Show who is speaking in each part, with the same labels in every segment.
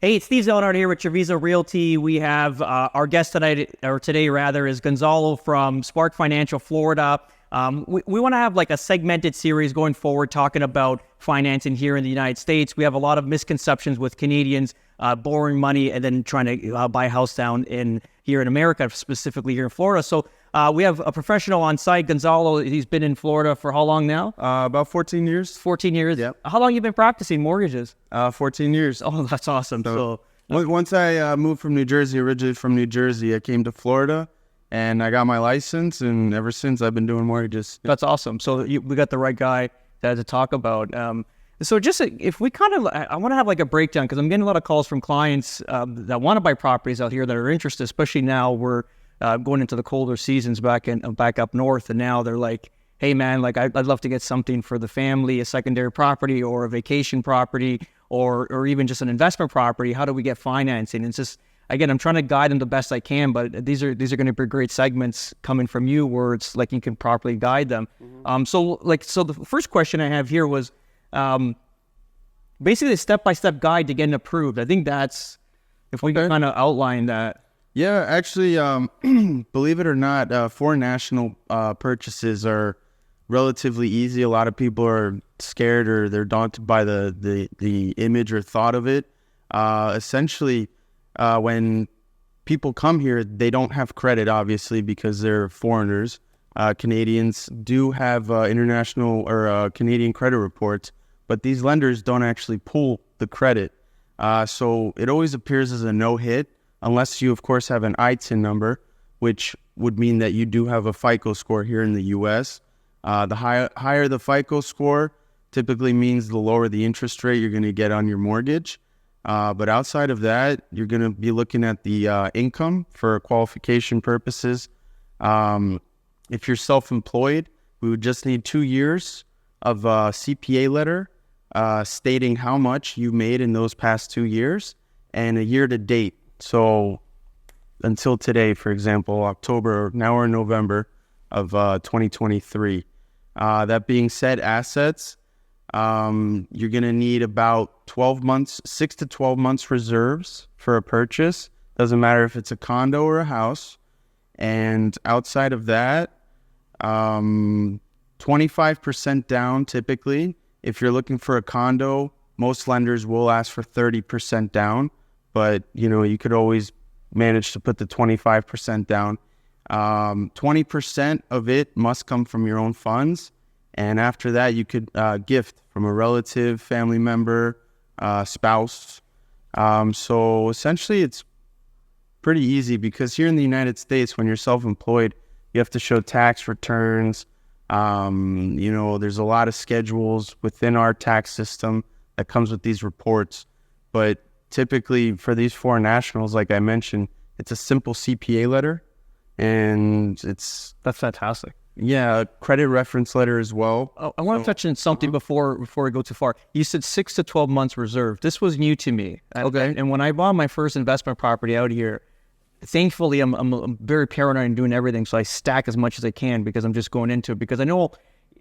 Speaker 1: Hey, it's Steve Zelenard here with Treviso Realty. We have our guest tonight, or today rather, is Gonzalo from Spark Financial, Florida. We want to have like a segmented series going forward talking about financing here in the United States. We have a lot of misconceptions with Canadians borrowing money and then trying to buy a house down here in America, specifically here in Florida. So we have a professional on site, Gonzalo. He's been in Florida for how long now?
Speaker 2: About 14 years.
Speaker 1: 14 years?
Speaker 2: Yep.
Speaker 1: How long you been practicing mortgages?
Speaker 2: 14 years.
Speaker 1: Oh, that's awesome. So
Speaker 2: once I moved from New Jersey, originally from New Jersey, I came to Florida and I got my license, and ever since I've been doing mortgages.
Speaker 1: That's awesome. So we got the right guy to talk about. So just if we I want to have like a breakdown, because I'm getting a lot of calls from clients that want to buy properties out here that are interested, especially now we're going into the colder seasons back up north, and now they're like, hey man, like I'd love to get something for the family, a secondary property or a vacation property or even just an investment property. How do we get financing? And it's just, again, I'm trying to guide them the best I can, but these are going to be great segments coming from you where it's like you can properly guide them. Mm-hmm. So the first question I have here was basically a step-by-step guide to getting approved. I think that's, if we can kind of outline that.
Speaker 2: Yeah, actually, believe it or not, foreign national purchases are relatively easy. A lot of people are scared or they're daunted by the image or thought of it. Essentially, when people come here, they don't have credit, obviously, because they're foreigners. Canadians do have international or Canadian credit reports, but these lenders don't actually pull the credit. So it always appears as a no-hit, unless you, of course, have an ITIN number, which would mean that you do have a FICO score here in the U.S. The higher the FICO score typically means the lower the interest rate you're going to get on your mortgage. But outside of that, you're going to be looking at the income for qualification purposes. If you're self-employed, we would just need 2 years of a CPA letter stating how much you made in those past 2 years and a year to date. So until today, for example, October, now we're in November of 2023. That being said, assets, you're going to need about 12 months, 6 to 12 months reserves for a purchase. Doesn't matter if it's a condo or a house. And outside of that, 25% down typically. If you're looking for a condo, most lenders will ask for 30% down, but you could always manage to put the 25% down. 20% of it must come from your own funds. And after that, you could gift from a relative, family member, spouse. So essentially, it's pretty easy because here in the United States, when you're self-employed, you have to show tax returns. There's a lot of schedules within our tax system that comes with these reports. But typically for these foreign nationals, like I mentioned, it's a simple CPA letter, and that's
Speaker 1: fantastic.
Speaker 2: Yeah, a credit reference letter as well.
Speaker 1: I want to touch on something before we go too far. You said 6 to 12 months reserve. This was new to me.
Speaker 2: Okay.
Speaker 1: And when I bought my first investment property out here, thankfully I'm very paranoid in doing everything, so I stack as much as I can because I'm just going into it. Because I know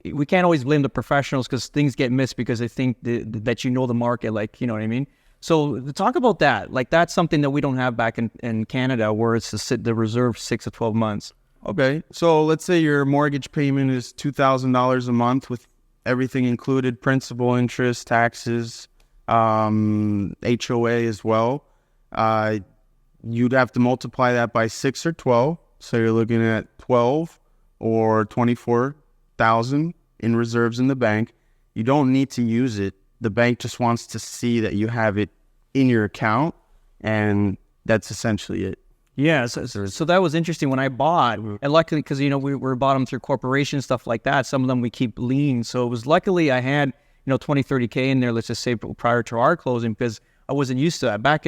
Speaker 1: we can't always blame the professionals because things get missed because they think that you know the market, like, you know what I mean? So talk about that. Like, that's something that we don't have back in Canada, where it's the reserve 6 to 12 months.
Speaker 2: Okay, so let's say your mortgage payment is $2,000 a month with everything included, principal, interest, taxes, HOA as well. You'd have to multiply that by 6 or 12. So you're looking at 12 or 24,000 in reserves in the bank. You don't need to use it. The bank just wants to see that you have it in your account, and that's essentially it.
Speaker 1: Yeah, so that was interesting when I bought, and luckily, because we bought them through corporations, stuff like that. Some of them we keep lean, so it was luckily I had 20, 30K in there. Let's just say prior to our closing, because I wasn't used to that. Back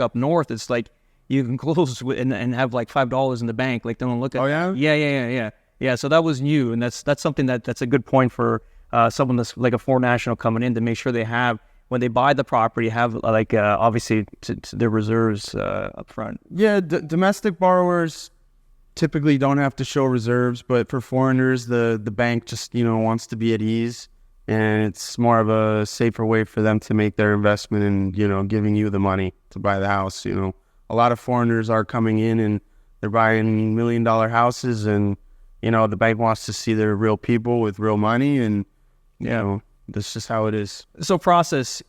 Speaker 1: up north, it's like you can close and have like $5 in the bank. Like, don't look at.
Speaker 2: Oh yeah.
Speaker 1: Yeah. So that was new, and that's something that's a good point for someone that's like a foreign national coming in, to make sure they have, when they buy the property, have obviously to their reserves up front.
Speaker 2: Yeah, domestic borrowers typically don't have to show reserves, but for foreigners, the bank just wants to be at ease. and it's more of a safer way for them to make their investment and, you know, giving you the money to buy the house. You know, a lot of foreigners are coming in and they're buying $1 million houses, and, you know, the bank wants to see they're real people with real money, and, you know, that's just how it is.
Speaker 1: So process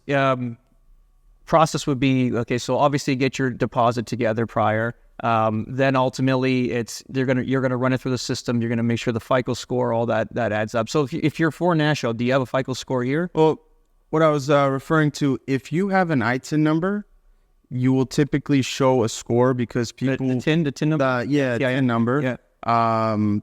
Speaker 1: would be, okay, so obviously get your deposit together prior. Then ultimately you're gonna run it through the system. You're gonna make sure the FICO score, all that adds up. So if you're foreign national, do you have a FICO score here?
Speaker 2: Well, what I was referring to, if you have an ITIN number, you will typically show a score because people
Speaker 1: The TIN number.
Speaker 2: TIN number,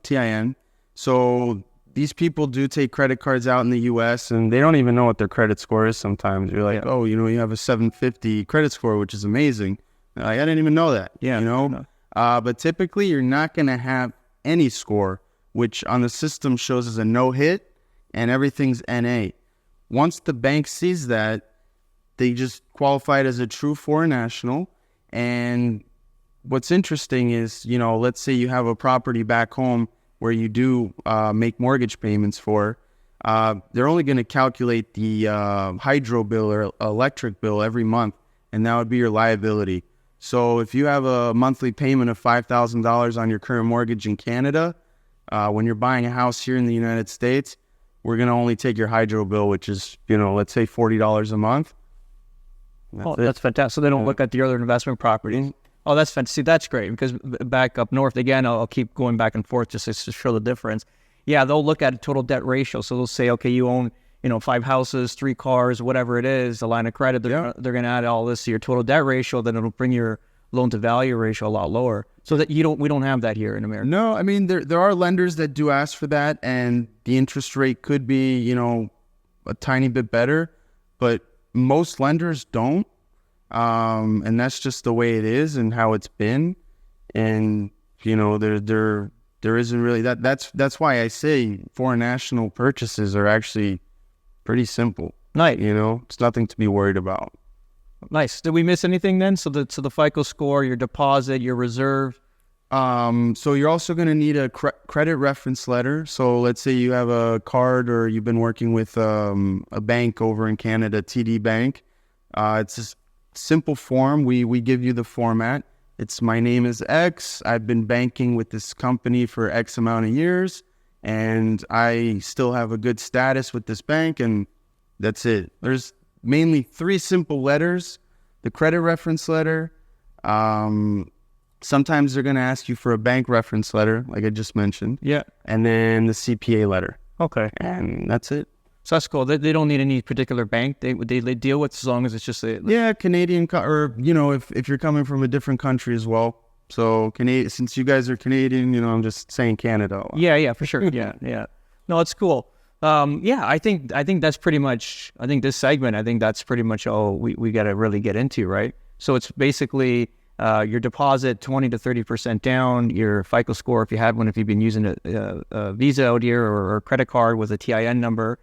Speaker 2: TIN. So these people do take credit cards out in the U.S. and they don't even know what their credit score is. Sometimes you're like, oh, you know, you have a 750 credit score, which is amazing. I didn't even know that.
Speaker 1: Yeah,
Speaker 2: you know. But typically, you're not going to have any score, which on the system shows as a no hit, and everything's NA. Once the bank sees that, they just qualify it as a true foreign national. And what's interesting is, you know, let's say you have a property back home where you do make mortgage payments for, they're only going to calculate the hydro bill or electric bill every month, and that would be your liability. So if you have a monthly payment of $5,000 on your current mortgage in Canada, when you're buying a house here in the United States, we're going to only take your hydro bill, which is, you know, let's say $40 a month.
Speaker 1: That's fantastic. So they don't look at the other investment properties. Oh, that's fantastic. See, that's great, because back up north, again, I'll keep going back and forth just to show the difference. Yeah, they'll look at a total debt ratio. So they'll say, okay, you own, you know, 5 houses, 3 cars, whatever it is, the line of credit, they're going to add all this to your total debt ratio, then it'll bring your loan to value ratio a lot lower. So that we don't have that here in America.
Speaker 2: No, I mean, there are lenders that do ask for that, and the interest rate could be, you know, a tiny bit better, but most lenders don't. And that's just the way it is and how it's been. And, you know, there isn't really that's why I say foreign national purchases are actually pretty simple.
Speaker 1: Nice.
Speaker 2: You know, it's nothing to be worried about.
Speaker 1: Nice. Did we miss anything then? So the FICO score, your deposit, your reserve.
Speaker 2: So you're also going to need a credit reference letter. So let's say you have a card or you've been working with a bank over in Canada, TD Bank. It's just simple form. We give you the format. It's my name is X. I've been banking with this company for X amount of years, and I still have a good status with this bank, and that's it. There's mainly 3 simple letters. The credit reference letter. Sometimes they're going to ask you for a bank reference letter, like I just mentioned.
Speaker 1: Yeah.
Speaker 2: And then the CPA letter.
Speaker 1: Okay.
Speaker 2: And that's it.
Speaker 1: So that's cool. They don't need any particular bank they deal with, as long as it's just
Speaker 2: Canadian, or, you know, if you're coming from a different country as well. So since you guys are Canadian, you know, I'm just saying Canada.
Speaker 1: Yeah, for sure. Yeah. No, it's cool. I think that's pretty much. I think this segment. I think that's pretty much all we got to really get into, right? So it's basically your deposit 20 to 30% down, your FICO score if you have one, if you've been using a Visa out here or a credit card with a TIN number.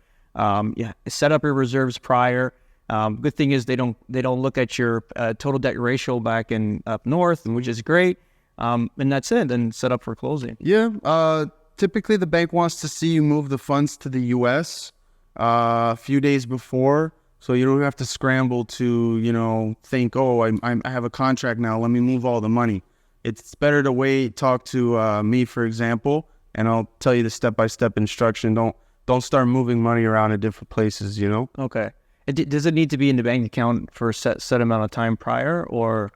Speaker 1: Set up your reserves prior. Good thing is they don't look at your total debt ratio back in up north, which is great. And that's it. Then set up for closing.
Speaker 2: Yeah. Typically, the bank wants to see you move the funds to the U.S. A few days before, so you don't have to scramble to, you know, think, oh, I have a contract now, let me move all the money. It's better to wait, talk to me, for example, and I'll tell you the step-by-step instruction. Don't start moving money around at different places, you know?
Speaker 1: Okay. Does it need to be in the bank account for a set amount of time prior, or?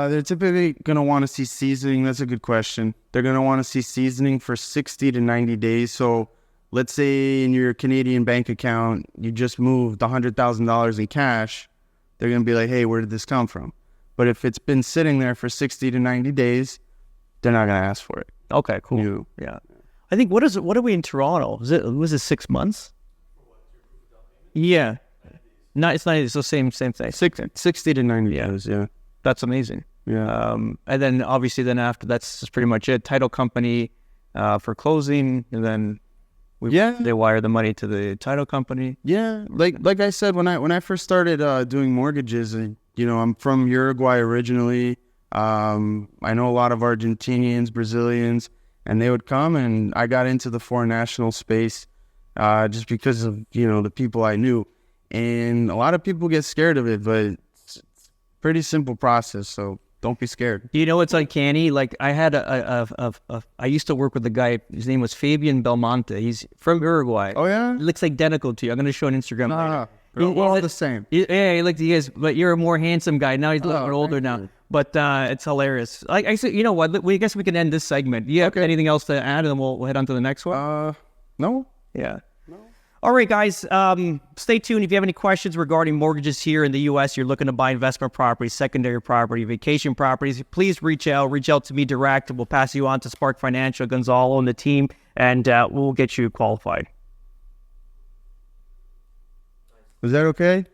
Speaker 2: They're typically going to want to see seasoning. That's a good question. They're going to want to see seasoning for 60 to 90 days. So let's say in your Canadian bank account, you just moved $100,000 in cash. They're going to be like, hey, where did this come from? But if it's been sitting there for 60 to 90 days, they're not going to ask for it.
Speaker 1: Okay, cool. Yeah. I think, what are we in Toronto? Was it 6 months? Yeah. No, it's not. It's the same thing.
Speaker 2: 60 to 90 days, yeah.
Speaker 1: That's amazing.
Speaker 2: Yeah.
Speaker 1: And then obviously after that's just pretty much it. Title company for closing, and then they wire the money to the title company.
Speaker 2: Yeah. Like I said, when I first started doing mortgages, you know, I'm from Uruguay originally. I know a lot of Argentinians, Brazilians, and they would come, and I got into the foreign national space just because of, the people I knew. And a lot of people get scared of it, but it's pretty simple process. So don't be scared.
Speaker 1: You know, it's uncanny. Like I had I used to work with a guy. His name was Fabian Belmonte. He's from Uruguay.
Speaker 2: Oh yeah,
Speaker 1: He looks identical to you. I'm going to show on Instagram.
Speaker 2: We're all the same.
Speaker 1: Yeah, he is. But you're a more handsome guy now. He's a little bit older now.
Speaker 2: You.
Speaker 1: But it's hilarious. I said, you know what? I guess we can end this segment. Do you have anything else to add, and then we'll head on to the next one?
Speaker 2: No.
Speaker 1: Yeah. All right, guys, stay tuned. If you have any questions regarding mortgages here in the U.S., you're looking to buy investment properties, secondary property, vacation properties, please reach out to me direct. We'll pass you on to Spark Financial, Gonzalo, and the team, and we'll get you qualified.
Speaker 2: Is that okay?